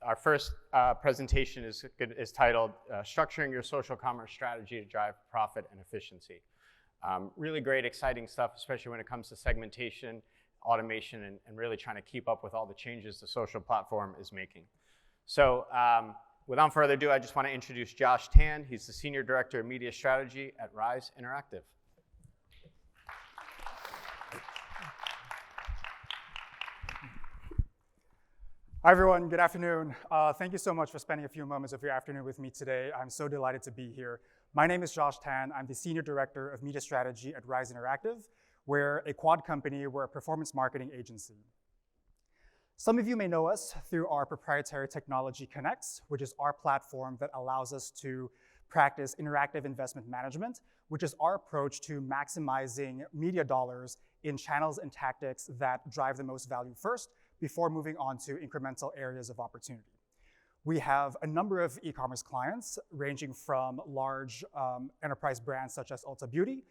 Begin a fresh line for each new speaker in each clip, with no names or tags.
Our first presentation is titled Structuring Your Social Commerce Strategy to Drive Profit and Efficiency. Really great, exciting stuff, especially when it comes to segmentation, automation, and really trying to keep up with all the changes the social platform is making. So without further ado, I just want to introduce Josh Tan. He's the Senior Director of Media Strategy at Rise Interactive.
Hi everyone, good afternoon. Thank you so much for spending a few moments of your afternoon with me today. I'm so delighted to be here. My name is Josh Tan. I'm the Senior Director of Media Strategy at Rise Interactive. We're a quad company, we're a performance marketing agency. Some of you may know us through our proprietary technology CommerceNext, which is our platform that allows us to practice interactive investment management, which is our approach to maximizing media dollars in channels and tactics that drive the most value first, before moving on to incremental areas of opportunity. We have a number of e-commerce clients ranging from large enterprise brands such as Ulta Beauty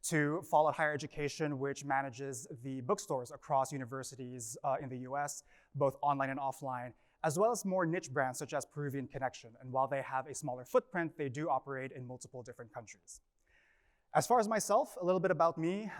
to Follett Higher Education, which manages the bookstores across universities in the US, both online and offline, as well as more niche brands such as Peruvian Connection. And while they have a smaller footprint, they do operate in multiple different countries. As far as myself, a little bit about me.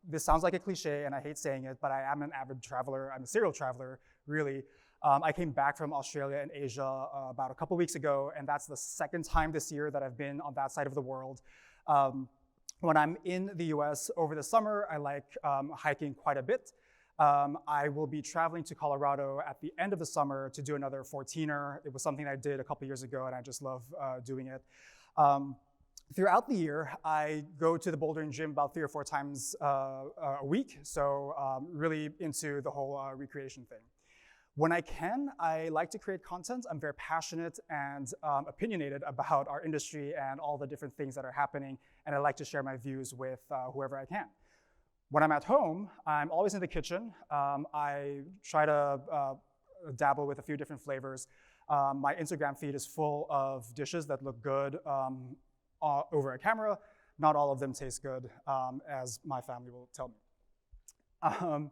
This sounds like a cliche, and I hate saying it, but I am an avid traveler. I'm a serial traveler, really. I came back from Australia and Asia about a couple weeks ago, and that's the second time this year that I've been on that side of the world. When I'm in the US over the summer, I like hiking quite a bit. I will be traveling to Colorado at the end of the summer to do another 14er. It was something I did a couple years ago, and I just love doing it. Throughout the year, I go to the bouldering gym about 3 or 4 times a week, so really into the whole recreation thing. When I can, I like to create content. I'm very passionate and opinionated about our industry and all the different things that are happening, and I like to share my views with whoever I can. When I'm at home, I'm always in the kitchen. I try to dabble with a few different flavors. My Instagram feed is full of dishes that look good over a camera. Not all of them taste good, as my family will tell me.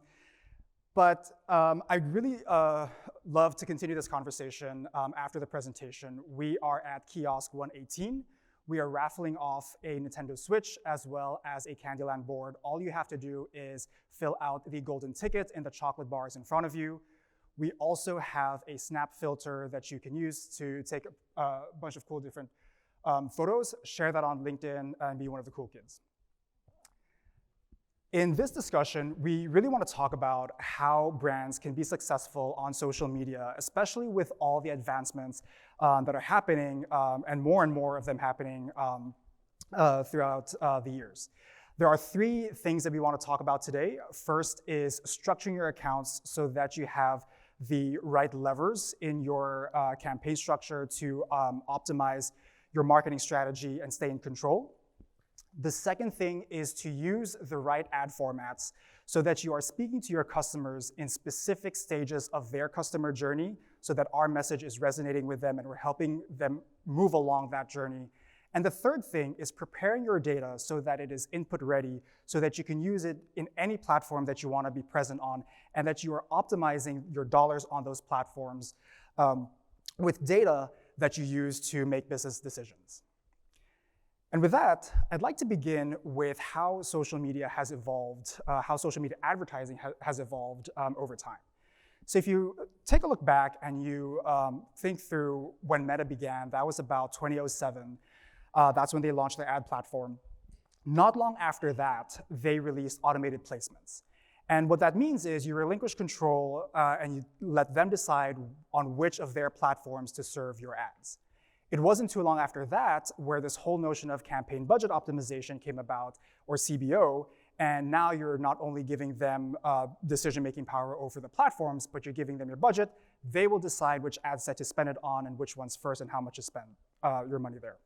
But I'd really love to continue this conversation after the presentation. We are at kiosk 118. We are raffling off a Nintendo Switch as well as a Candyland board. All you have to do is fill out the golden ticket in the chocolate bars in front of you. We also have a snap filter that you can use to take a bunch of cool different photos, share that on LinkedIn, and be one of the cool kids. In this discussion, we really want to talk about how brands can be successful on social media, especially with all the advancements that are happening, and more of them happening throughout the years. There are 3 things that we want to talk about today. First is structuring your accounts so that you have the right levers in your campaign structure to optimize your marketing strategy and stay in control. The second thing is to use the right ad formats so that you are speaking to your customers in specific stages of their customer journey so that our message is resonating with them and we're helping them move along that journey. And the third thing is preparing your data so that it is input ready so that you can use it in any platform that you want to be present on and that you are optimizing your dollars on those platforms with data that you use to make business decisions. And with that, I'd like to begin with how social media has evolved, how social media advertising has evolved over time. So if you take a look back and you think through when Meta began, that was about 2007. That's when they launched their ad platform. Not long after that, they released automated placements. And what that means is you relinquish control and you let them decide on which of their platforms to serve your ads. It wasn't too long after that where this whole notion of campaign budget optimization came about, or CBO, and now you're not only giving them decision-making power over the platforms, but you're giving them your budget. They will decide which ad set to spend it on and which ones first and how much to spend your money there.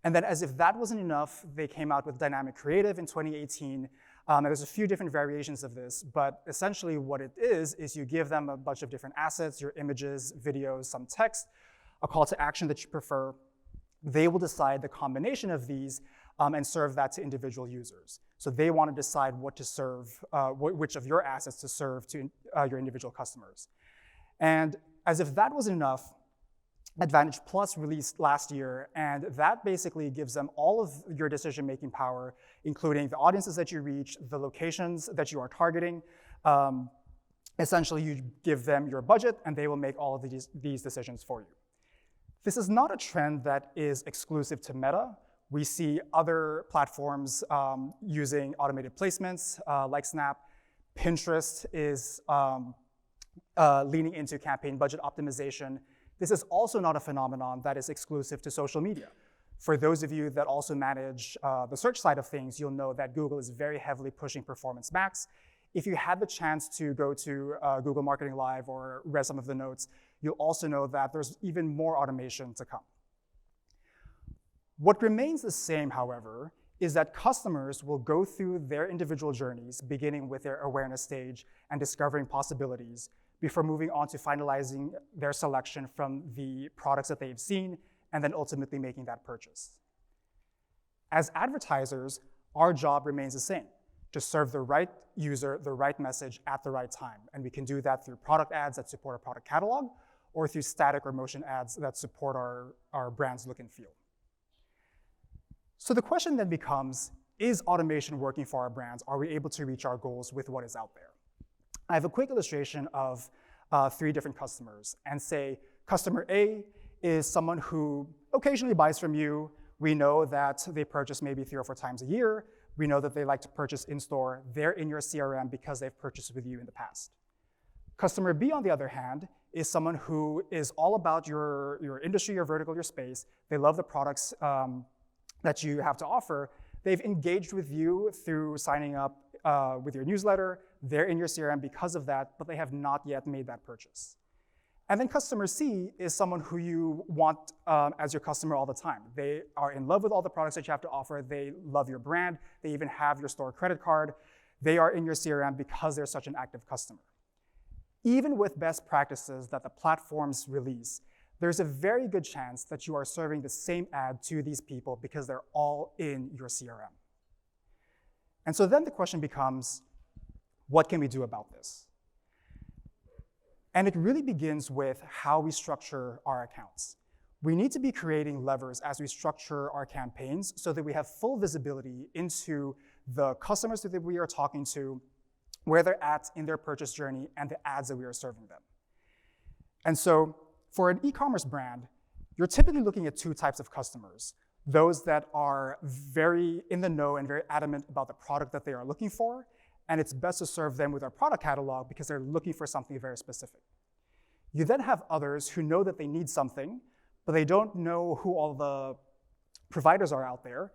And then as if that wasn't enough, they came out with dynamic creative in 2018. And there's a few different variations of this, but essentially what it is you give them a bunch of different assets, your images, videos, some text, a call to action that you prefer. They will decide the combination of these and serve that to individual users. So they want to decide what to serve, which of your assets to serve to your individual customers. And as if that wasn't enough, Advantage Plus released last year, and that basically gives them all of your decision-making power, including the audiences that you reach, the locations that you are targeting. Essentially, you give them your budget, and they will make all of these decisions for you. This is not a trend that is exclusive to Meta. We see other platforms using automated placements like Snap. Pinterest is leaning into campaign budget optimization. This is also not a phenomenon that is exclusive to social media. For those of you that also manage the search side of things, you'll know that Google is very heavily pushing Performance Max. If you had the chance to go to Google Marketing Live or read some of the notes, you'll also know that there's even more automation to come. What remains the same, however, is that customers will go through their individual journeys, beginning with their awareness stage and discovering possibilities, before moving on to finalizing their selection from the products that they've seen, and then ultimately making that purchase. As advertisers, our job remains the same, to serve the right user the right message at the right time. And we can do that through product ads that support our product catalog, or through static or motion ads that support our brand's look and feel. So the question then becomes, is automation working for our brands? Are we able to reach our goals with what is out there? I have a quick illustration of 3 different customers, and say customer A is someone who occasionally buys from you. We know that they purchase maybe 3 or 4 times a year. We know that they like to purchase in-store. They're in your CRM because they've purchased with you in the past. Customer B, on the other hand, is someone who is all about your industry, your vertical, your space. They love the products that you have to offer. They've engaged with you through signing up with your newsletter. They're in your CRM because of that, but they have not yet made that purchase. And then customer C is someone who you want as your customer all the time. They are in love with all the products that you have to offer. They love your brand. They even have your store credit card. They are in your CRM because they're such an active customer. Even with best practices that the platforms release, there's a very good chance that you are serving the same ad to these people because they're all in your CRM. And so then the question becomes, what can we do about this? And it really begins with how we structure our accounts. We need to be creating levers as we structure our campaigns so that we have full visibility into the customers that we are talking to, where they're at in their purchase journey, and the ads that we are serving them. And so for an e-commerce brand, you're typically looking at 2 types of customers. Those that are very in the know and very adamant about the product that they are looking for, and it's best to serve them with our product catalog because they're looking for something very specific. You then have others who know that they need something, but they don't know who all the providers are out there,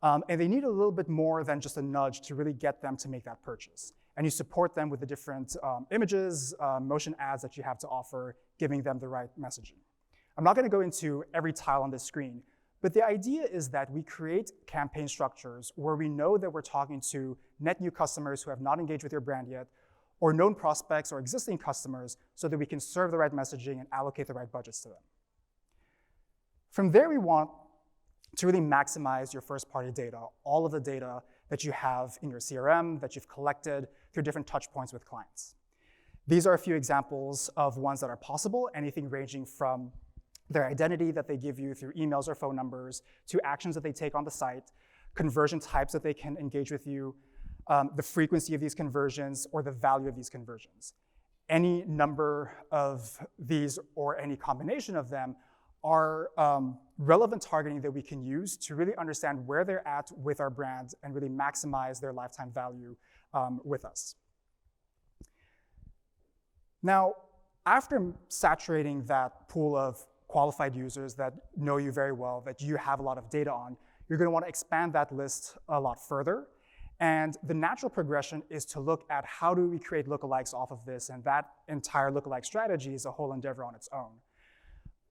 and they need a little bit more than just a nudge to really get them to make that purchase. And you support them with the different images, motion ads that you have to offer, giving them the right messaging. I'm not gonna go into every tile on this screen, but the idea is that we create campaign structures where we know that we're talking to net new customers who have not engaged with your brand yet, or known prospects or existing customers, so that we can serve the right messaging and allocate the right budgets to them. From there, we want to really maximize your first-party data, all of the data that you have in your CRM, that you've collected through different touch points with clients. These are a few examples of ones that are possible, anything ranging from their identity that they give you through emails or phone numbers, to actions that they take on the site, conversion types that they can engage with you, the frequency of these conversions, or the value of these conversions. Any number of these or any combination of them are relevant targeting that we can use to really understand where they're at with our brands and really maximize their lifetime value with us. Now, after saturating that pool of qualified users that know you very well, that you have a lot of data on, you're gonna wanna expand that list a lot further. And the natural progression is to look at how do we create lookalikes off of this, and that entire lookalike strategy is a whole endeavor on its own.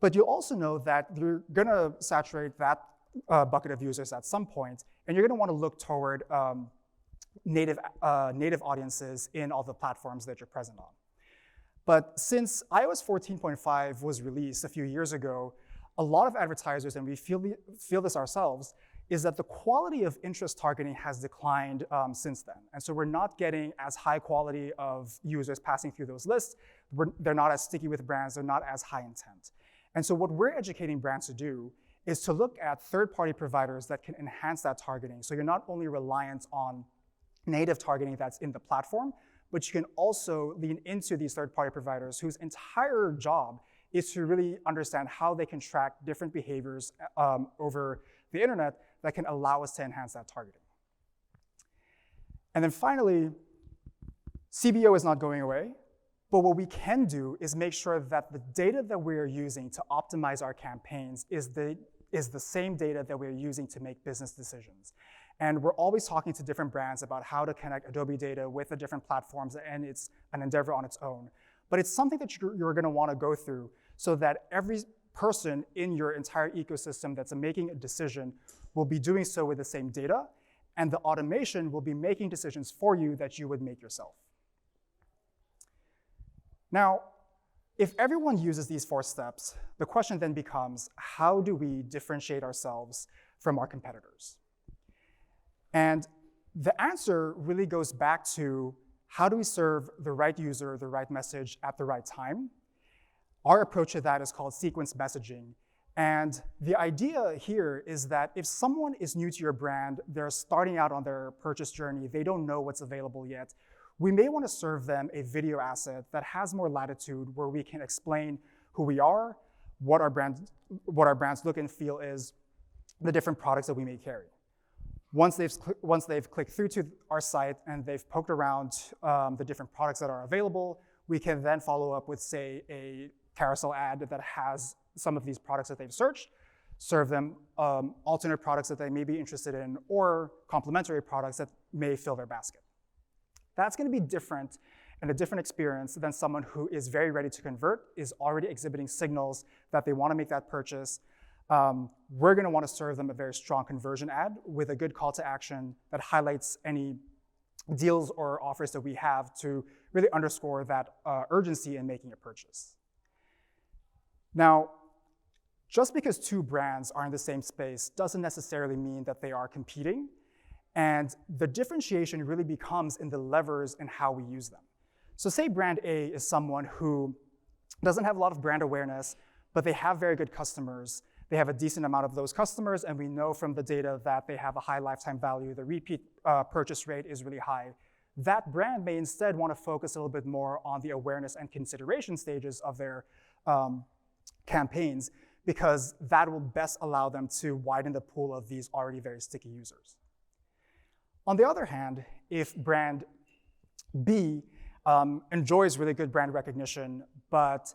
But you also know that you're gonna saturate that bucket of users at some point, and you're gonna wanna look toward native audiences in all the platforms that you're present on. But since iOS 14.5 was released a few years ago, a lot of advertisers, and we feel this ourselves, is that the quality of interest targeting has declined since then. And so we're not getting as high quality of users passing through those lists. They're not as sticky with brands, they're not as high intent. And so what we're educating brands to do is to look at third-party providers that can enhance that targeting. So you're not only reliant on native targeting that's in the platform, but you can also lean into these third-party providers whose entire job is to really understand how they can track different behaviors over the internet that can allow us to enhance that targeting. And then finally, CBO is not going away, but what we can do is make sure that the data that we're using to optimize our campaigns is the same data that we're using to make business decisions. And we're always talking to different brands about how to connect Adobe data with the different platforms, and it's an endeavor on its own. But it's something that you're gonna wanna go through so that every person in your entire ecosystem that's making a decision will be doing so with the same data, and the automation will be making decisions for you that you would make yourself. Now, if everyone uses these 4 steps, the question then becomes, how do we differentiate ourselves from our competitors? And the answer really goes back to, how do we serve the right user, the right message at the right time? Our approach to that is called sequence messaging. And the idea here is that if someone is new to your brand, they're starting out on their purchase journey, they don't know what's available yet, we may want to serve them a video asset that has more latitude, where we can explain who we are, what our brand's look and feel is, the different products that we may carry. Once they've clicked through to our site and they've poked around the different products that are available, we can then follow up with, say, a carousel ad that has some of these products that they've searched, serve them alternate products that they may be interested in, or complementary products that may fill their basket. That's gonna be different and a different experience than someone who is very ready to convert, is already exhibiting signals that they wanna make that purchase. We're gonna wanna serve them a very strong conversion ad with a good call to action that highlights any deals or offers that we have to really underscore that urgency in making a purchase. Now, just because 2 brands are in the same space doesn't necessarily mean that they are competing. And the differentiation really becomes in the levers and how we use them. So say brand A is someone who doesn't have a lot of brand awareness, but they have very good customers. They have a decent amount of those customers, and we know from the data that they have a high lifetime value. The repeat purchase rate is really high. That brand may instead want to focus a little bit more on the awareness and consideration stages of their campaigns, because that will best allow them to widen the pool of these already very sticky users. On the other hand, if brand B enjoys really good brand recognition, but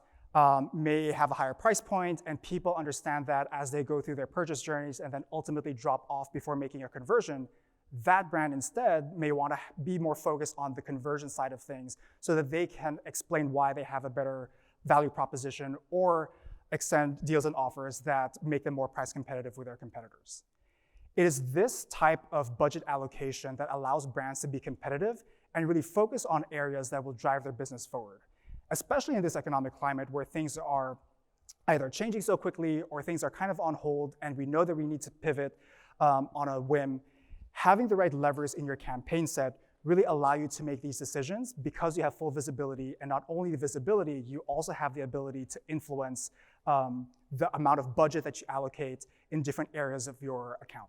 may have a higher price point, and people understand that as they go through their purchase journeys and then ultimately drop off before making a conversion, that brand instead may want to be more focused on the conversion side of things so that they can explain why they have a better value proposition or extend deals and offers that make them more price competitive with their competitors. It is this type of budget allocation that allows brands to be competitive and really focus on areas that will drive their business forward, especially in this economic climate where things are either changing so quickly or things are kind of on hold and we know that we need to pivot on a whim. Having the right levers in your campaign set really allow you to make these decisions because you have full visibility, and not only the visibility, you also have the ability to influence the amount of budget that you allocate in different areas of your account.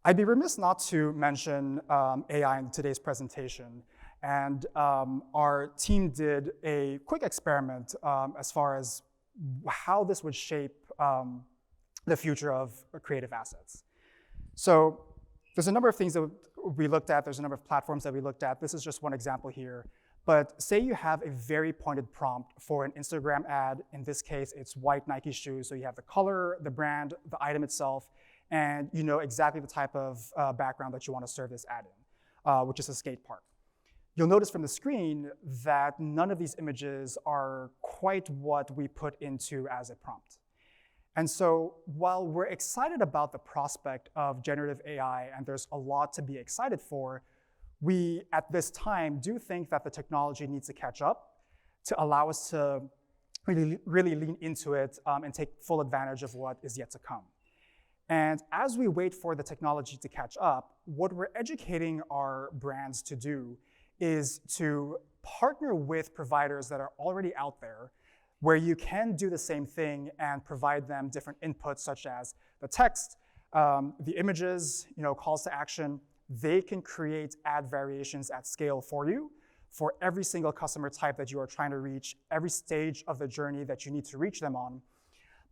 I'd be remiss not to mention AI in today's presentation. And our team did a quick experiment as far as how this would shape the future of creative assets. So there's a number of things that we looked at. There's a number of platforms that we looked at. This is just one example here. But say you have a very pointed prompt for an Instagram ad. In this case, it's white Nike shoes. So you have the color, the brand, the item itself, and you know exactly the type of background that you want to serve this ad in, which is a skate park. You'll notice from the screen that none of these images are quite what we put into as a prompt. And so while we're excited about the prospect of generative AI, and there's a lot to be excited for, we, at this time, do think that the technology needs to catch up to allow us to really lean into it and take full advantage of what is yet to come. And as we wait for the technology to catch up, what we're educating our brands to do is to partner with providers that are already out there where you can do the same thing and provide them different inputs such as the text, the images, calls to action. They can create ad variations at scale for you for every single customer type that you are trying to reach, every stage of the journey that you need to reach them on.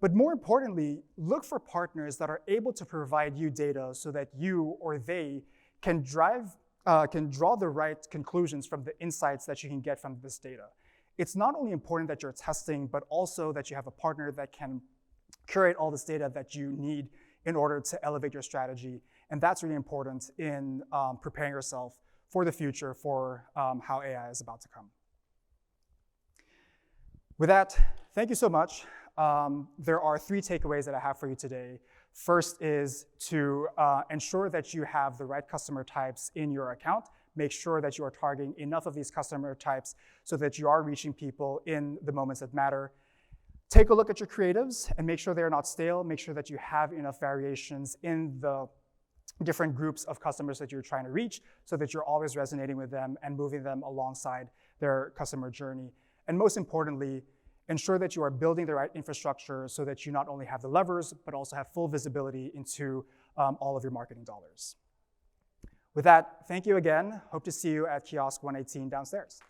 But more importantly, look for partners that are able to provide you data so that you or they can draw the right conclusions from the insights that you can get from this data. It's not only important that you're testing, but also that you have a partner that can curate all this data that you need in order to elevate your strategy. And that's really important in preparing yourself for the future, for how AI is about to come. With that, thank you so much. There are 3 takeaways that I have for you today. First is to ensure that you have the right customer types in your account. Make sure that you are targeting enough of these customer types so that you are reaching people in the moments that matter. Take a look at your creatives and make sure they're not stale. Make sure that you have enough variations in the different groups of customers that you're trying to reach so that you're always resonating with them and moving them alongside their customer journey. And most importantly, ensure that you are building the right infrastructure so that you not only have the levers, but also have full visibility into all of your marketing dollars. With that, thank you again. Hope to see you at kiosk 118 downstairs.